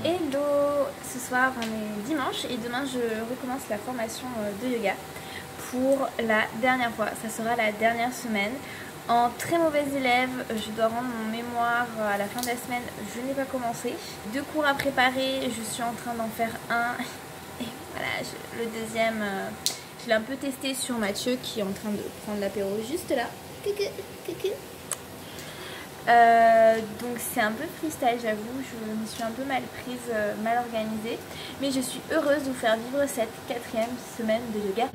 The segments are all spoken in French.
Hello! Ce soir on est dimanche et demain je recommence la formation de yoga pour la dernière fois. Ça sera la dernière semaine. En très mauvaise élève, je dois rendre mon mémoire à la fin de la semaine. Je n'ai pas commencé. 2 cours à préparer, je suis en train d'en faire un. Et voilà, le deuxième, je l'ai un peu testé sur Mathieu qui est en train de prendre l'apéro juste là. Coucou, coucou. Donc c'est un peu freestyle, j'avoue, je me suis un peu mal prise, mal organisée, mais je suis heureuse de vous faire vivre cette 4e semaine de yoga.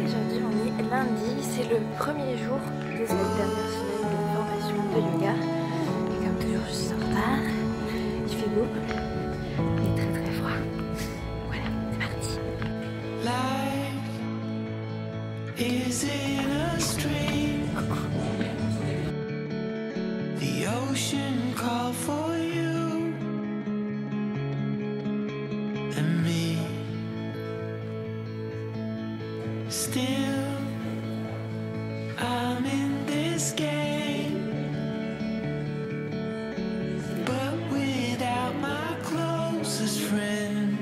Aujourd'hui on est lundi, c'est le premier jour de cette dernière semaine de formation de yoga, et comme toujours je suis en retard, il fait beau, il est très très froid, voilà, c'est parti. Is in a stream. The ocean called for you and me. Still, I'm in this game, but without my closest friend.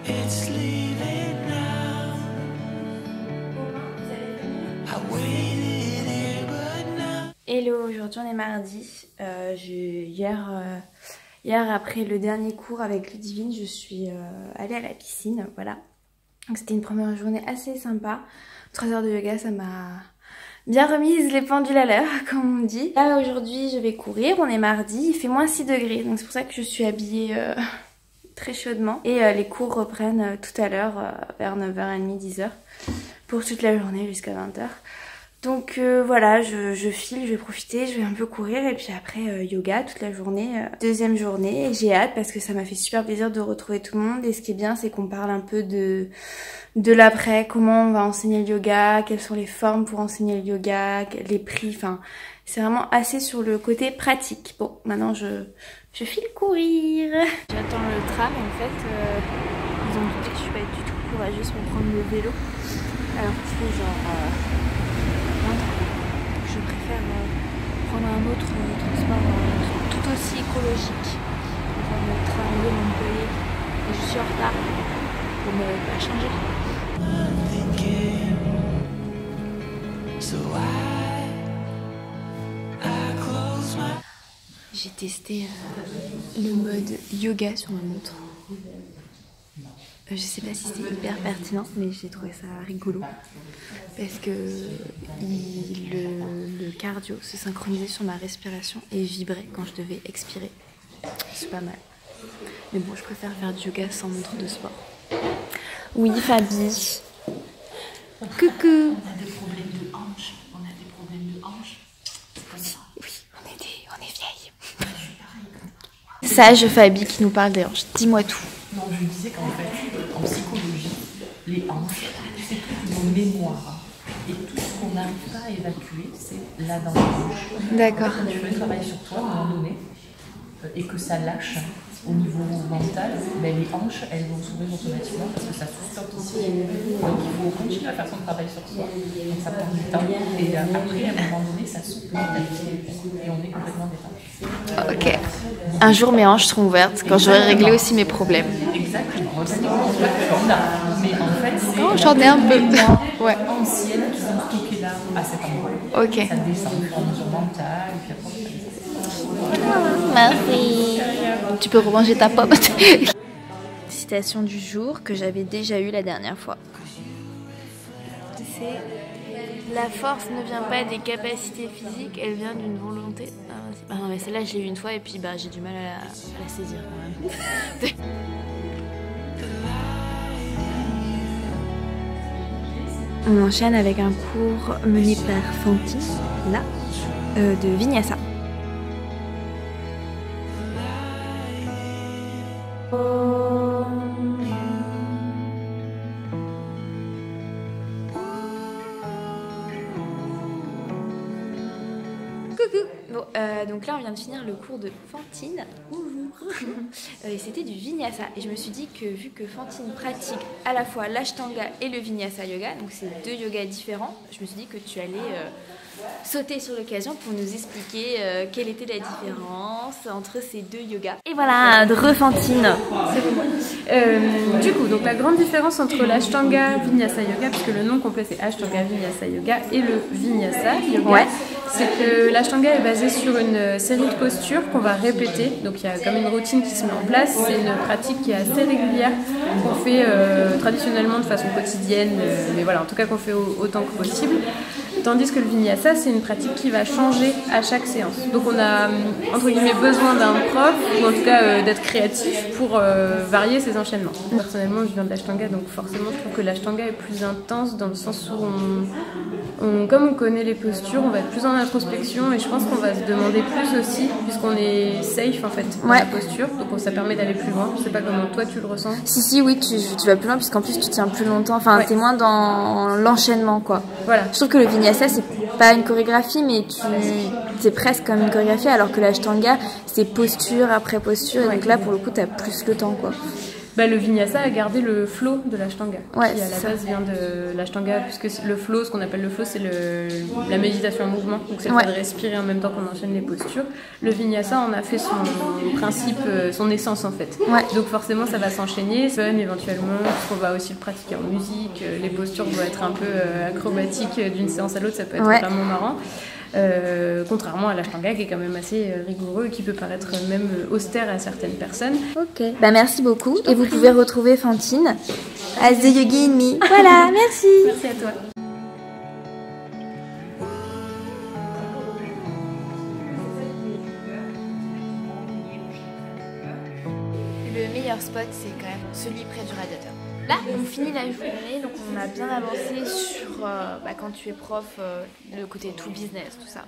It's leaving now. I waited here but now. Hello, aujourd'hui on est mardi. Hier après le dernier cours avec Ludivine, je suis allée à la piscine, voilà. Donc c'était une première journée assez sympa. 3 heures de yoga, ça m'a bien remise les pendules à l'heure, comme on dit. Là aujourd'hui je vais courir, on est mardi, il fait moins 6 degrés, donc c'est pour ça que je suis habillée très chaudement. Et les cours reprennent tout à l'heure vers 9h30, 10h pour toute la journée jusqu'à 20h. Donc voilà, je file, je vais profiter, je vais un peu courir et puis après yoga toute la journée. Deuxième journée et j'ai hâte parce que ça m'a fait super plaisir de retrouver tout le monde. Et ce qui est bien, c'est qu'on parle un peu de l'après, comment on va enseigner le yoga, quelles sont les formes pour enseigner le yoga, les prix, enfin c'est vraiment assez sur le côté pratique. Bon, maintenant je file courir. J'attends le tram et en fait, ils ont dit que je suis pas du tout courageuse pour prendre le vélo. Alors qu'il fait genre 20 ans. Je préfère prendre un autre transport tout aussi écologique. Prendre le train de Montpellier. Et je suis en retard pour ne pas changer. J'ai testé le mode yoga sur ma montre. Je sais pas si c'est hyper pertinent, mais j'ai trouvé ça rigolo. Parce que le cardio se synchronisait sur ma respiration et vibrait quand je devais expirer. C'est pas mal. Mais bon, je préfère faire du yoga sans montre de sport. Oui, Fabi. Coucou. On a des problèmes de hanches. Oui, on est vieilles. Sage Fabi qui nous parle des hanches. Dis-moi tout. Non, je disais qu'en fait, en psychologie, les hanches, c'est toute nos mémoires. Et tout ce qu'on n'arrive pas à évacuer, c'est là dans les hanches. D'accord. Quand tu fais un travail sur toi à un moment donné, et que ça lâche au niveau mental, ben les hanches, elles vont s'ouvrir automatiquement parce que ça stoppe ici. Donc il faut continuer à faire son travail sur soi. Donc ça prend du temps. Et après, à un moment donné, ça s'ouvre et on est complètement détendu. Ok. Un jour, mes hanches seront ouvertes quand j'aurai réglé aussi mes problèmes. Exactement. Mais en fait, c'est j'en ai un peu. Ouais. Anciennes qui sont stockées là, à cet endroit. Ok. Ça descend en mesure mentale, et puis après, Merci. Tu peux remanger ta pomme. Citation du jour que j'avais déjà eue la dernière fois. C'est: la force ne vient pas des capacités physiques, elle vient d'une volonté. Ah non, mais celle-là, je l'ai eu une fois et puis j'ai du mal à la saisir quand même. On enchaîne avec un cours mené par Fanti, là, de Vinyasa. Bon, donc là on vient de finir le cours de Fantine. Et c'était du Vinyasa. Et je me suis dit que vu que Fantine pratique à la fois l'Ashtanga et le Vinyasa Yoga, donc c'est deux yogas différents, je me suis dit que tu allais sauter sur l'occasion pour nous expliquer quelle était la différence entre ces deux yogas. Et voilà, de Fantine. Du coup, donc la grande différence entre l'Ashtanga Vinyasa Yoga, puisque le nom complet c'est Ashtanga Vinyasa Yoga, et le Vinyasa Yoga, c'est que l'Ashtanga est basé sur une série de postures qu'on va répéter. Donc il y a comme une routine qui se met en place. C'est une pratique qui est assez régulière, qu'on fait traditionnellement de façon quotidienne, mais voilà, en tout cas qu'on fait autant que possible. Tandis que le Vinyasa, c'est une pratique qui va changer à chaque séance. Donc on a, entre guillemets, besoin d'un prof, ou en tout cas d'être créatif pour varier ses enchaînements. Personnellement, je viens de l'Ashtanga, donc forcément, je trouve que l'Ashtanga est plus intense dans le sens où, comme on connaît les postures, on va être plus en introspection et je pense qu'on va se demander plus aussi, puisqu'on est safe en fait dans la posture, donc ça permet d'aller plus loin. Je sais pas comment toi tu le ressens. Si, oui, tu vas plus loin, puisqu'en plus tu tiens plus longtemps, enfin t'es moins dans l'enchaînement quoi. Voilà. Je trouve que le Vinyasa, c'est pas une chorégraphie, mais c'est presque comme une chorégraphie, alors que l'Ashtanga, c'est posture après posture, et donc là, pour le coup, t'as plus le temps, quoi. Bah, le Vinyasa a gardé le flow de l'Ashtanga, qui à la ça. base vient de l'Ashtanga, puisque le flow, ce qu'on appelle le flow, c'est la méditation en mouvement, donc c'est le fait de respirer en même temps qu'on enchaîne les postures. Le Vinyasa en a fait son principe, son essence en fait. Donc forcément ça va s'enchaîner, fun éventuellement, parce qu'on va aussi le pratiquer en musique, les postures vont être un peu acrobatiques d'une séance à l'autre, ça peut être vraiment marrant. Contrairement à l'Ashtanga qui est quand même assez rigoureux et qui peut paraître même austère à certaines personnes. Ok, bah merci beaucoup. Et vous pouvez retrouver Fantine as the Yogi in me. Voilà, merci. Merci à toi. Le meilleur spot, c'est quand même celui près du radiateur. Là, on finit la journée, donc on a bien avancé sur quand tu es prof, le côté tout business, tout ça,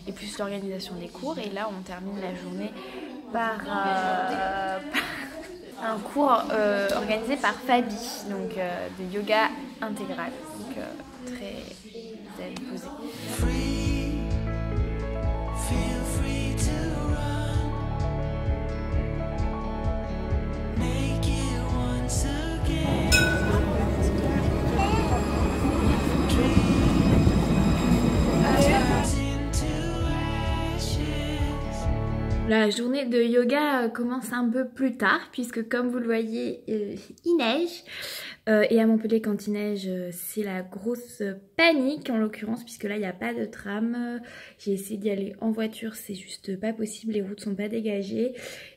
et plus l'organisation des cours. Et là, on termine la journée par un cours organisé par Fabi, donc de yoga intégral, donc très zen, posé. La journée de yoga commence un peu plus tard puisque comme vous le voyez, il neige. Et à Montpellier quand il neige, c'est la grosse panique en l'occurrence puisque là il n'y a pas de tram. J'ai essayé d'y aller en voiture, c'est juste pas possible, les routes sont pas dégagées.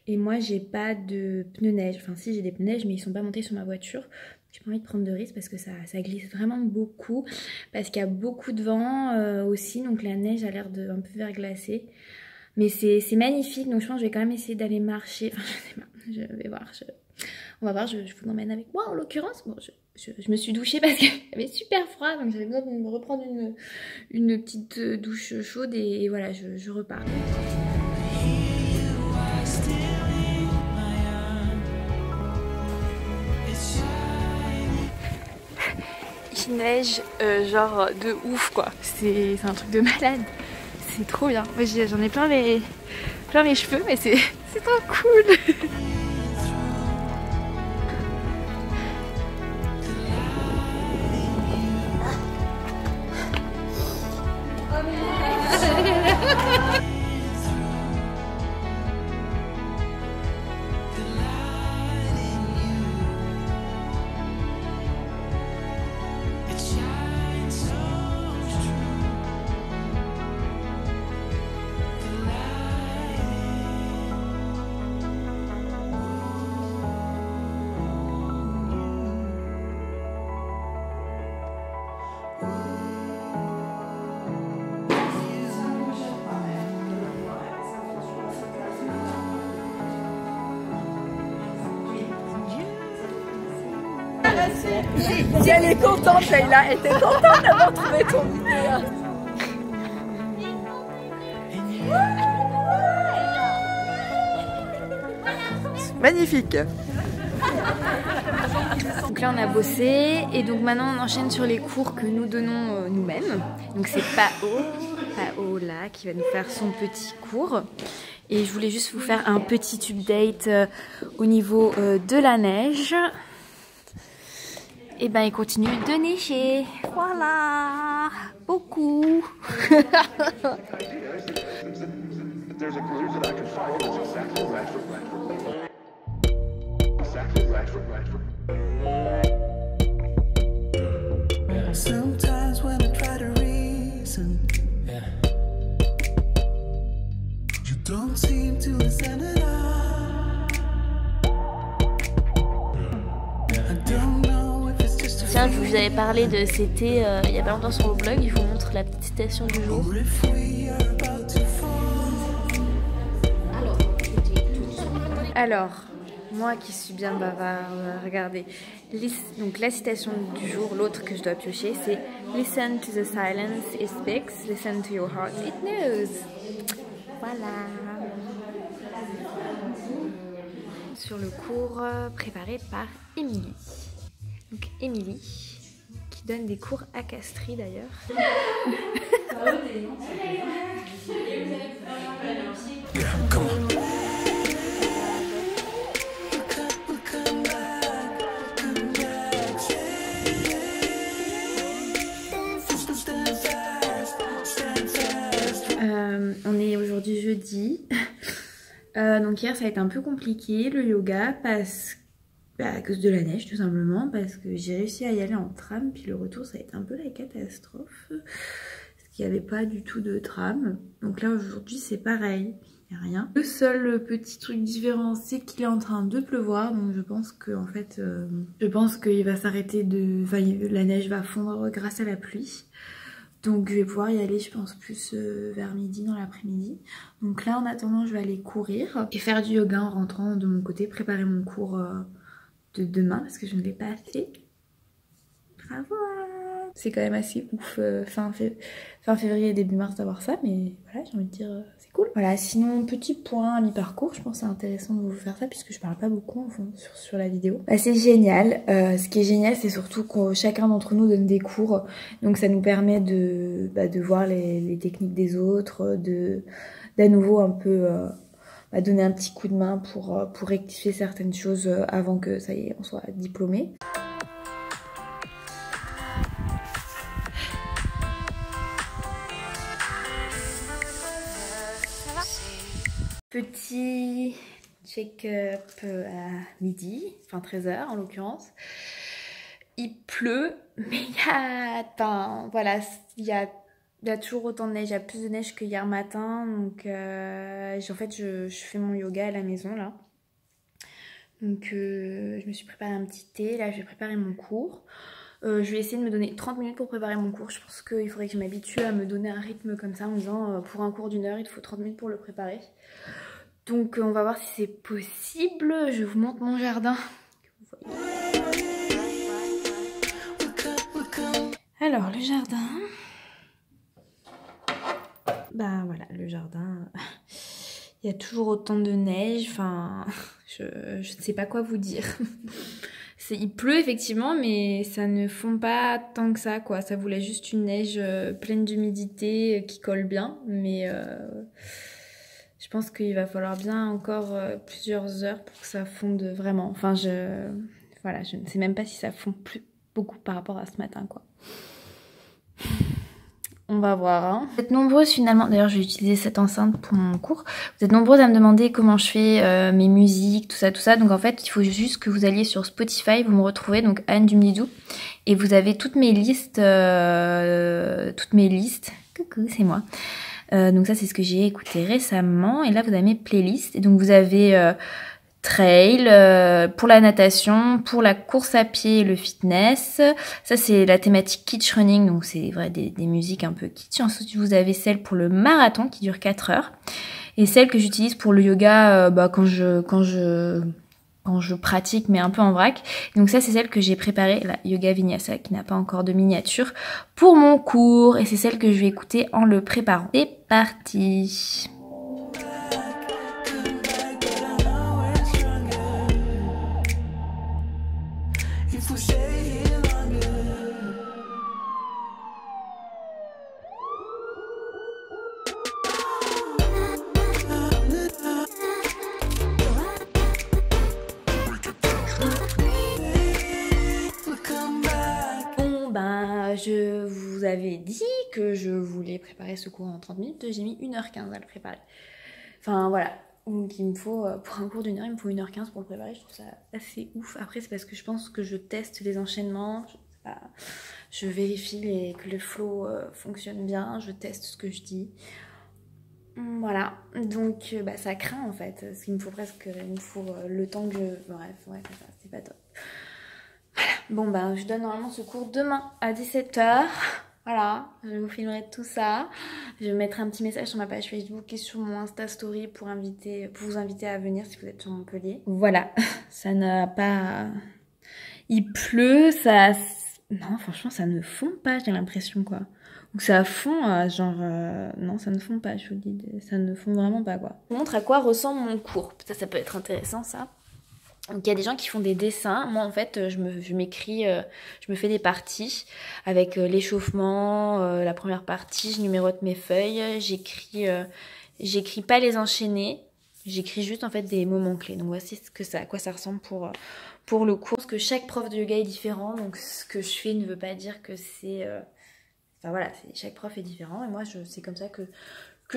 Et moi j'ai pas de pneus neige, enfin si j'ai des pneus neige mais ils sont pas montés sur ma voiture. J'ai pas envie de prendre de risques parce que ça glisse vraiment beaucoup, parce qu'il y a beaucoup de vent aussi, donc la neige a l'air de un peu verglacer. Mais c'est magnifique, donc je pense que je vais quand même essayer d'aller marcher. Enfin, je sais pas, je vais voir. On va voir, je vous emmène avec moi en l'occurrence. Bon, je me suis douchée parce qu'il avait super froid, donc j'avais besoin de me reprendre une petite douche chaude et voilà, je repars. Il neige genre de ouf quoi, c'est un truc de malade. C'est trop bien. Moi j'en ai plein les cheveux, mais c'est trop cool. Si elle est contente, Leïla, elle était contente d'avoir trouvé ton idée. Magnifique. Donc là on a bossé et donc maintenant on enchaîne sur les cours que nous donnons nous-mêmes. Donc c'est pas haut. Paola qui va nous faire son petit cours. Et je voulais juste vous faire un petit update au niveau de la neige. Et ben il continue de neiger. Voilà, beaucoup. Sometimes when I try to reason, you don't seem to listen at all. I don't know if it's just a Tiens, je vous avais parlé de c'était il y a pas longtemps sur le blog. Je vous montre la petite citation du jour. feeling if we are about to fall. Alors, moi qui suis bien bavarde, regardez. Donc la citation du jour, l'autre que je dois piocher, c'est Listen to the silence, it speaks. Listen to your heart, it knows. Voilà. Sur le cours préparé par Émilie. Donc Émilie, qui donne des cours à Castries d'ailleurs. On est aujourd'hui jeudi. Donc hier ça a été un peu compliqué le yoga à cause de la neige tout simplement, parce que j'ai réussi à y aller en tram, puis le retour ça a été un peu la catastrophe parce qu'il n'y avait pas du tout de tram. Donc là aujourd'hui c'est pareil, il n'y a rien. Le seul petit truc différent c'est qu'il est en train de pleuvoir, donc je pense que en fait je pense qu'il va s'arrêter de... Enfin la neige va fondre grâce à la pluie. Donc je vais pouvoir y aller je pense plus vers midi dans l'après-midi. Donc là en attendant je vais aller courir et faire du yoga en rentrant de mon côté, préparer mon cours de demain parce que je ne l'ai pas fait. Bravo. C'est quand même assez ouf fin février début mars d'avoir ça, mais voilà j'ai envie de dire c'est cool. Voilà, sinon petit point à mi-parcours, je pense que c'est intéressant de vous faire ça puisque je parle pas beaucoup en fond sur la vidéo. Bah, c'est génial, ce qui est génial c'est surtout que chacun d'entre nous donne des cours, donc ça nous permet de voir les techniques des autres, d'à nouveau un peu donner un petit coup de main pour rectifier certaines choses avant que ça y est on soit diplômé. Petit check-up à midi, enfin 13h en l'occurrence. Il pleut, mais il y a toujours autant de neige, il y a plus de neige que hier matin. Donc en fait je fais mon yoga à la maison là. Donc je me suis préparé un petit thé, là je vais préparer mon cours. Je vais essayer de me donner 30 minutes pour préparer mon cours. Je pense qu'il faudrait que je m'habitue à me donner un rythme comme ça en me disant pour un cours d'1 heure il te faut 30 minutes pour le préparer. Donc on va voir si c'est possible. Je vous montre mon jardin. Alors le jardin. Bah voilà le jardin. Il y a toujours autant de neige. Enfin je ne sais pas quoi vous dire. Il pleut effectivement, mais ça ne fond pas tant que ça, quoi. Ça voulait juste une neige pleine d'humidité qui colle bien, mais je pense qu'il va falloir bien encore plusieurs heures pour que ça fonde vraiment. Enfin, je ne sais même pas si ça fond plus beaucoup par rapport à ce matin, quoi. On va voir. Hein. Vous êtes nombreuses finalement, d'ailleurs je vais utiliser cette enceinte pour mon cours. Vous êtes nombreuses à me demander comment je fais mes musiques, tout ça. Donc en fait il faut juste que vous alliez sur Spotify, vous me retrouvez, donc Anne Dumdidou. Et vous avez toutes mes listes. Coucou, c'est moi. Donc ça c'est ce que j'ai écouté récemment. Et là vous avez mes playlists. Et donc vous avez trail, pour la natation, pour la course à pied et le fitness. Ça c'est la thématique kitsch running, donc c'est vrai des musiques un peu kitsch. Ensuite vous avez celle pour le marathon qui dure 4 heures. Et celle que j'utilise pour le yoga quand je pratique mais un peu en vrac. Donc ça c'est celle que j'ai préparée, la Yoga Vinyasa qui n'a pas encore de miniature, pour mon cours. Et c'est celle que je vais écouter en le préparant. C'est parti. vous avais dit que je voulais préparer ce cours en 30 minutes, j'ai mis 1h15 à le préparer. Enfin voilà, donc il me faut, pour un cours d'1 heure, il me faut 1h15 pour le préparer, je trouve ça assez ouf. Après c'est parce que je pense que je teste les enchaînements, je vérifie que le flow fonctionne bien, je teste ce que je dis. Voilà, donc ça craint en fait, parce qu'il me faut presque, le temps que je... Bref, ouais, c'est pas top. Voilà, bon je donne normalement ce cours demain à 17 h. Voilà, je vous filmerai tout ça. Je mettrai un petit message sur ma page Facebook et sur mon Insta Story pour vous inviter à venir si vous êtes sur Montpellier. Voilà, ça n'a pas... Il pleut, ça... Non, franchement, ça ne fond pas, j'ai l'impression, quoi. Ou ça fond, non, ça ne fond pas, je vous dis, ça ne fond vraiment pas, quoi. Je vous montre à quoi ressemble mon cours. Ça peut être intéressant, ça. Donc il y a des gens qui font des dessins. Moi en fait je me fais des parties avec l'échauffement, la première partie, je numérote mes feuilles, j'écris pas les enchaînés, j'écris juste en fait des moments clés. Donc voici à quoi ça ressemble pour le cours. Parce que chaque prof de yoga est différent, donc ce que je fais ne veut pas dire que c'est... Enfin voilà, chaque prof est différent et moi c'est comme ça que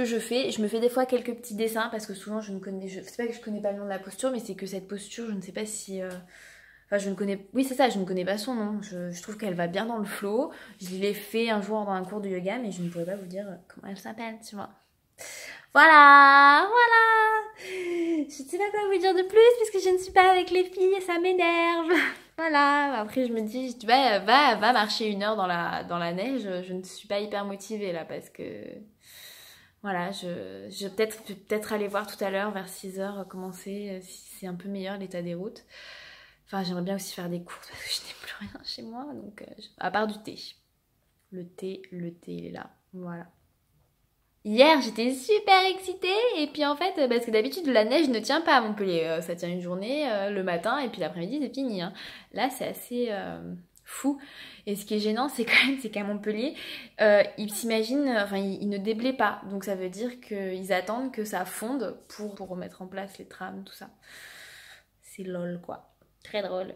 je fais. Je me fais des fois quelques petits dessins parce que souvent c'est pas que je connais pas le nom de la posture, mais c'est que cette posture, je ne sais pas si... Enfin je ne connais... Oui c'est ça, je ne connais pas son nom. Je trouve qu'elle va bien dans le flow. Je l'ai fait un jour dans un cours de yoga, mais je ne pourrais pas vous dire comment elle s'appelle, tu vois. Voilà. Je ne sais pas quoi vous dire de plus puisque je ne suis pas avec les filles et ça m'énerve. Voilà, après je me dis, va marcher 1 heure dans la neige. Je ne suis pas hyper motivée là parce que... Voilà, je vais peut-être aller voir tout à l'heure vers 6 h commencer si c'est un peu meilleur l'état des routes. Enfin, j'aimerais bien aussi faire des courses parce que je n'ai plus rien chez moi, donc à part du thé. Le thé, il est là, voilà. Hier, j'étais super excitée et puis en fait, parce que d'habitude la neige ne tient pas à Montpellier, ça tient une journée, le matin et puis l'après-midi c'est fini. Hein. Là, c'est assez fou. Et ce qui est gênant, c'est qu'à Montpellier, ils s'imaginent, enfin ils ne déblaient pas. Donc ça veut dire qu'ils attendent que ça fonde pour remettre en place les trams, tout ça. C'est lol quoi. Très drôle.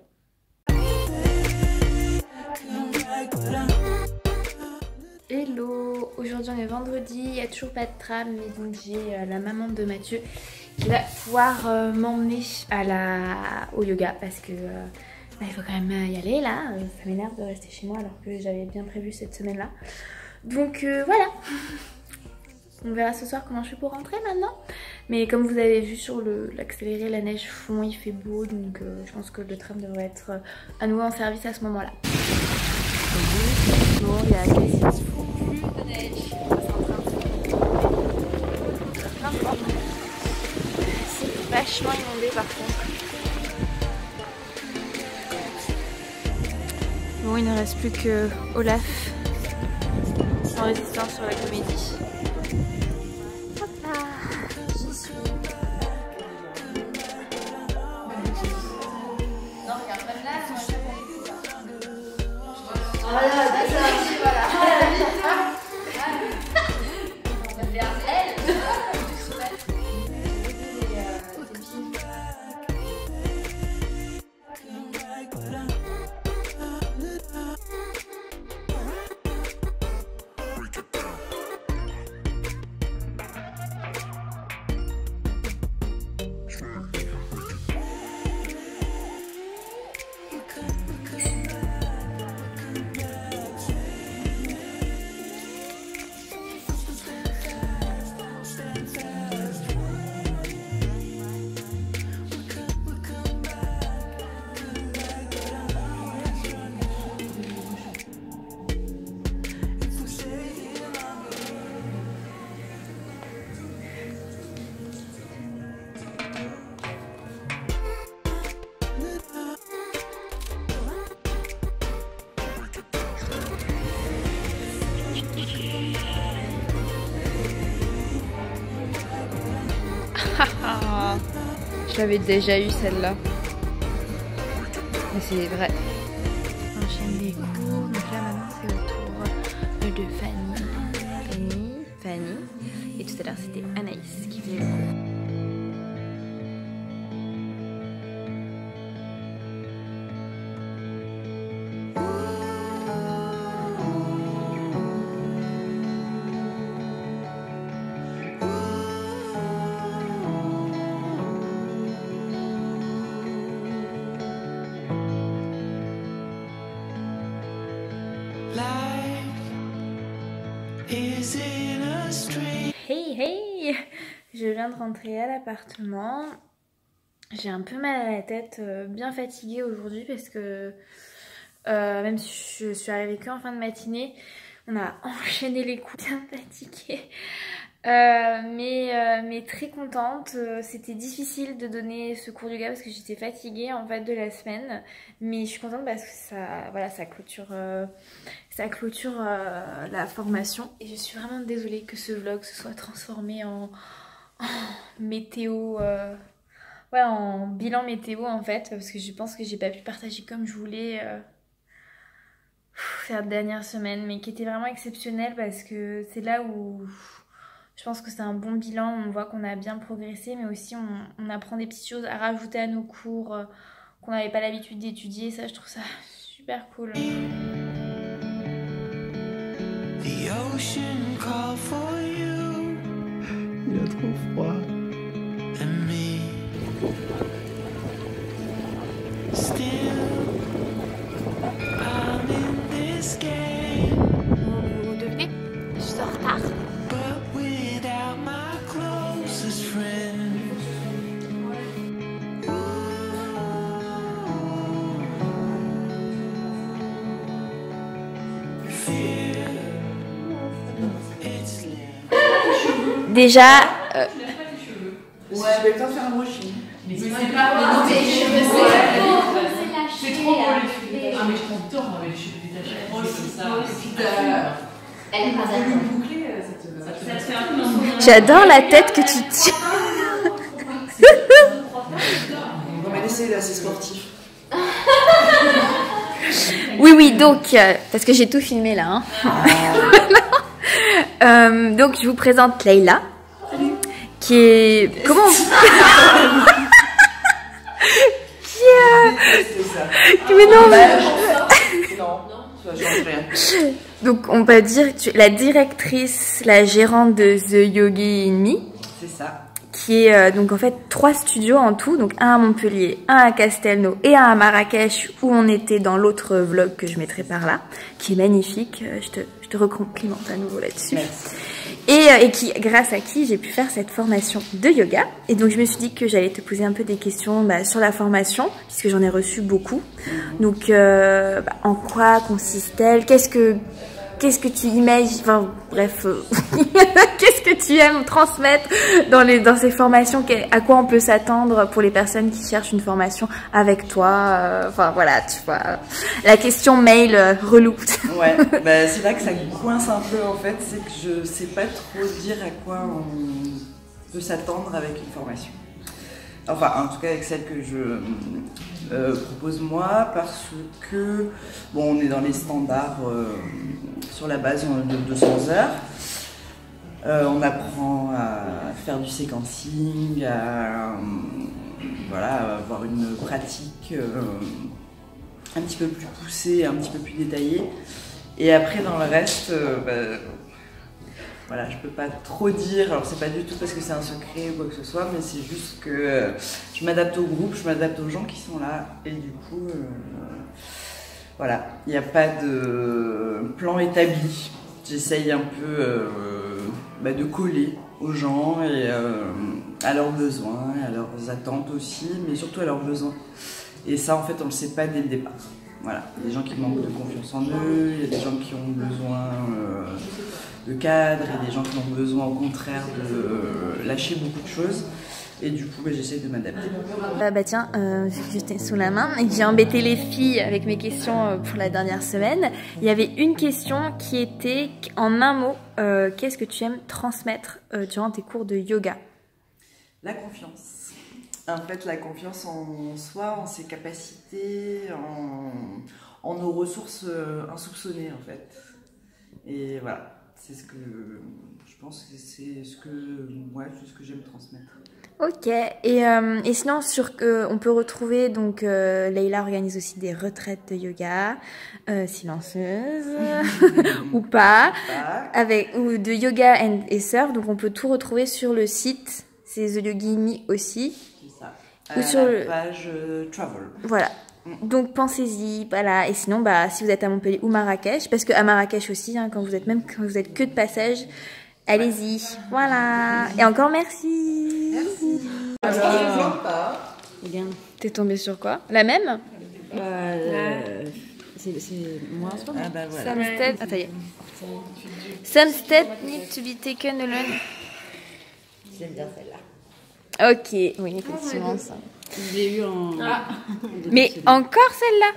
Hello, aujourd'hui on est vendredi, il n'y a toujours pas de tram, mais donc j'ai la maman de Mathieu qui va pouvoir m'emmener au yoga parce que il faut quand même y aller là, ça m'énerve de rester chez moi alors que j'avais bien prévu cette semaine-là. Donc voilà, on verra ce soir comment je fais pour rentrer maintenant. Mais comme vous avez vu sur l'accéléré, la neige fond, il fait beau, donc je pense que le tram devrait être à nouveau en service à ce moment-là. Bon, il y a quasi plus de neige. C'est vachement inondé par contre. Bon, il ne reste plus que Olaf en résistance sur la comédie. Hop là, j'y suis. Non, regarde, même là, moi je voilà, Je l'avais déjà eu celle-là. Mais c'est vrai. J'enchaîne les cours. Donc là maintenant c'est au tour de Fanny. Et tout à l'heure c'était Anaïs qui faisait le cours. life is in a stream. Hey hey, je viens de rentrer à l'appartement. J'ai un peu mal à la tête, bien fatiguée aujourd'hui parce que même si je suis arrivée qu'en fin de matinée, on a enchaîné les coups, bien fatiguée. Mais très contente. C'était difficile de donner ce cours de yoga parce que j'étais fatiguée en fait de la semaine, mais je suis contente parce que ça clôture la formation et je suis vraiment désolée que ce vlog se soit transformé en météo, en bilan météo en fait, parce que je pense que j'ai pas pu partager comme je voulais cette dernière semaine, mais qui était vraiment exceptionnelle parce que c'est là où je pense que c'est un bon bilan, on voit qu'on a bien progressé, mais aussi on apprend des petites choses à rajouter à nos cours qu'on n'avait pas l'habitude d'étudier. Ça, je trouve ça super cool. The ocean call for you. Il y a trop froid. And me. Still, I'm in this game. Vous devenez, je suis en retard. But without my closest friend. Fear, it's Déjà, Ouais, je vais pas faire un brushing. Mais c'est pas. Non, mais je me C'est trop beau les cheveux. Ah, mais je t'adore avec les cheveux détachés. Comme ça. Et puis elle est pas volume bouclé, ça te fait un peu. j'adore la tête que tu tiens. On va laisser là, c'est sportif. Oui, donc, parce que j'ai tout filmé là. Hein. Donc, je vous présente Leïla, qui est... Comment on... Mais non, Non, ça change rien. donc on va dire tu es la directrice, la gérante de The Yogi in Me, C'est ça. qui est donc en fait 3 studios en tout, donc un à Montpellier, un à Castelnau et un à Marrakech où on était dans l'autre vlog que je mettrai par là, qui est magnifique. Je te recomplimente à nouveau là-dessus. Et qui, grâce à qui j'ai pu faire cette formation de yoga. Et donc je me suis dit que j'allais te poser un peu des questions sur la formation, puisque j'en ai reçu beaucoup. Donc en quoi consiste-t-elle? Qu'est-ce que tu imagines? Enfin bref, qu'est-ce que tu aimes transmettre dans ces formations? À quoi on peut s'attendre pour les personnes qui cherchent une formation avec toi? Enfin voilà, tu vois, la question mail relou. Ouais, bah, c'est là que ça coince un peu en fait, c'est que je sais pas trop dire à quoi on peut s'attendre avec une formation. Enfin, en tout cas avec celle que je propose moi, parce que bon, on est dans les standards sur la base de 200 heures. On apprend à faire du séquencing, à avoir une pratique un petit peu plus poussée, un petit peu plus détaillée. Et après dans le reste, voilà, je peux pas trop dire, alors c'est pas du tout parce que c'est un secret ou quoi que ce soit, mais c'est juste que je m'adapte au groupe, je m'adapte aux gens qui sont là, et du coup, voilà, il n'y a pas de plan établi. J'essaye un peu de coller aux gens et à leurs besoins, à leurs attentes aussi, mais surtout à leurs besoins. Et ça, en fait, on ne le sait pas dès le départ. Voilà, il y a des gens qui manquent de confiance en eux, il y a des gens qui ont besoin de cadre, il y a des gens qui ont besoin au contraire de lâcher beaucoup de choses. Et du coup, j'essaie de m'adapter. Tiens, j'étais sous la main et que j'ai embêté les filles avec mes questions pour la dernière semaine. Il y avait une question qui était, en un mot, qu'est-ce que tu aimes transmettre durant tes cours de yoga? La confiance. En fait, la confiance en soi, en ses capacités, en nos ressources insoupçonnées, en fait. Et voilà, c'est ce que je pense que c'est ce que j'aime transmettre. Ok, et sinon on peut retrouver, donc Leïla organise aussi des retraites de yoga silencieuses ou pas, ou de yoga et surf, donc on peut tout retrouver sur le site, c'est The Yogi in Me aussi. C'est ça. Ou sur la page Travel. Voilà. Donc pensez-y, voilà. Et sinon, bah, si vous êtes à Montpellier ou Marrakech, parce qu'à Marrakech aussi, hein, quand vous êtes que de passage, allez-y. Voilà. Et encore merci. T'es tombée sur quoi? La même? C'est moi en ce moment. Ah bah voilà. Some steps. Ah, ça y est. Some steps need to be taken alone. J'aime bien celle-là. Ok, oui, effectivement, ça. Je l'ai eu en. Mais encore celle-là?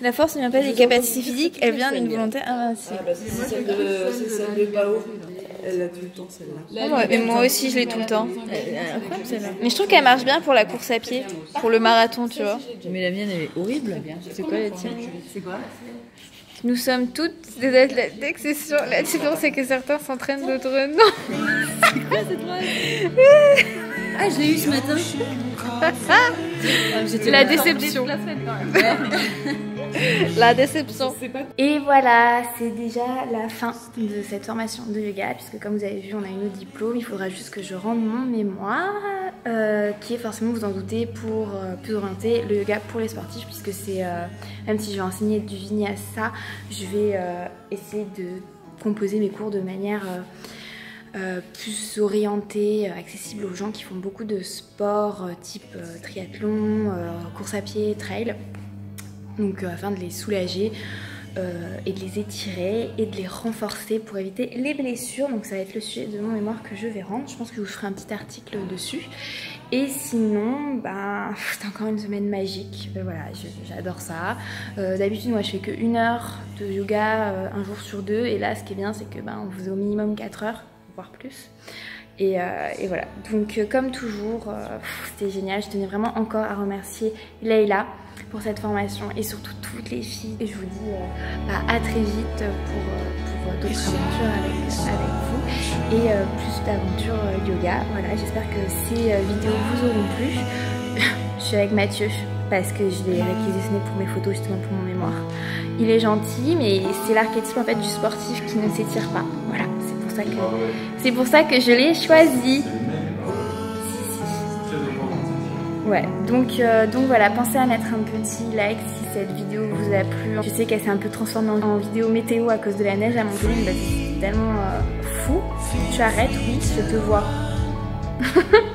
La force ne vient pas des capacités physiques, elle vient d'une volonté invincible. C'est celle de Bao. Elle a tout le temps celle-là. Ouais, mais moi aussi je l'ai tout le temps. Mais je trouve qu'elle marche bien pour la course à pied, pour le marathon, tu vois. Mais la mienne elle est horrible. C'est quoi la tienne? C'est quoi? Nous sommes toutes des athlètes d'exception. La différence c'est que certains s'entraînent, d'autres non. Ah, je l'ai eu ce matin. La déception. La déception. Et voilà, c'est déjà la fin de cette formation de yoga, puisque comme vous avez vu, on a eu nos diplômes. Il faudra juste que je rende mon mémoire, qui est forcément, vous en doutez, pour plus orienter le yoga pour les sportifs, puisque c'est, même si je vais enseigner du vinyasa, je vais essayer de composer mes cours de manière plus orientée, accessible aux gens qui font beaucoup de sport, type triathlon, course à pied, trail. Donc afin de les soulager et de les étirer et de les renforcer pour éviter les blessures. Donc ça va être le sujet de mon mémoire que je vais rendre. Je pense que je vous ferai un petit article dessus. Et sinon, ben, c'est encore une semaine magique. Voilà, j'adore ça. D'habitude, moi, je fais que 1 heure de yoga un jour sur 2. Et là, ce qui est bien, c'est que ben, on faisait au minimum 4 heures, voire plus. Et voilà. Donc, comme toujours, c'était génial. Je tenais vraiment encore à remercier Leïla pour cette formation et surtout toutes les filles. Et je vous dis à très vite pour d'autres aventures avec vous et plus d'aventures yoga. Voilà, j'espère que ces vidéos vous auront plu. Je suis avec Mathieu parce que je l'ai réquisitionné pour mes photos, justement pour mon mémoire. Il est gentil, mais c'est l'archétype en fait du sportif qui ne s'étire pas. Voilà, c'est pour ça que je l'ai choisi. Ouais, donc voilà, pensez à mettre un petit like si cette vidéo vous a plu. Je sais qu'elle s'est un peu transformée en vidéo météo à cause de la neige à Montpellier, mais c'est tellement fou. Tu arrêtes, oui, je te vois.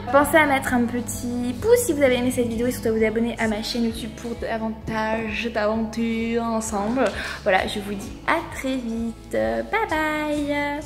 Pensez à mettre un petit pouce si vous avez aimé cette vidéo et surtout à vous abonner à ma chaîne YouTube pour davantage d'aventures ensemble. Voilà, je vous dis à très vite. Bye bye.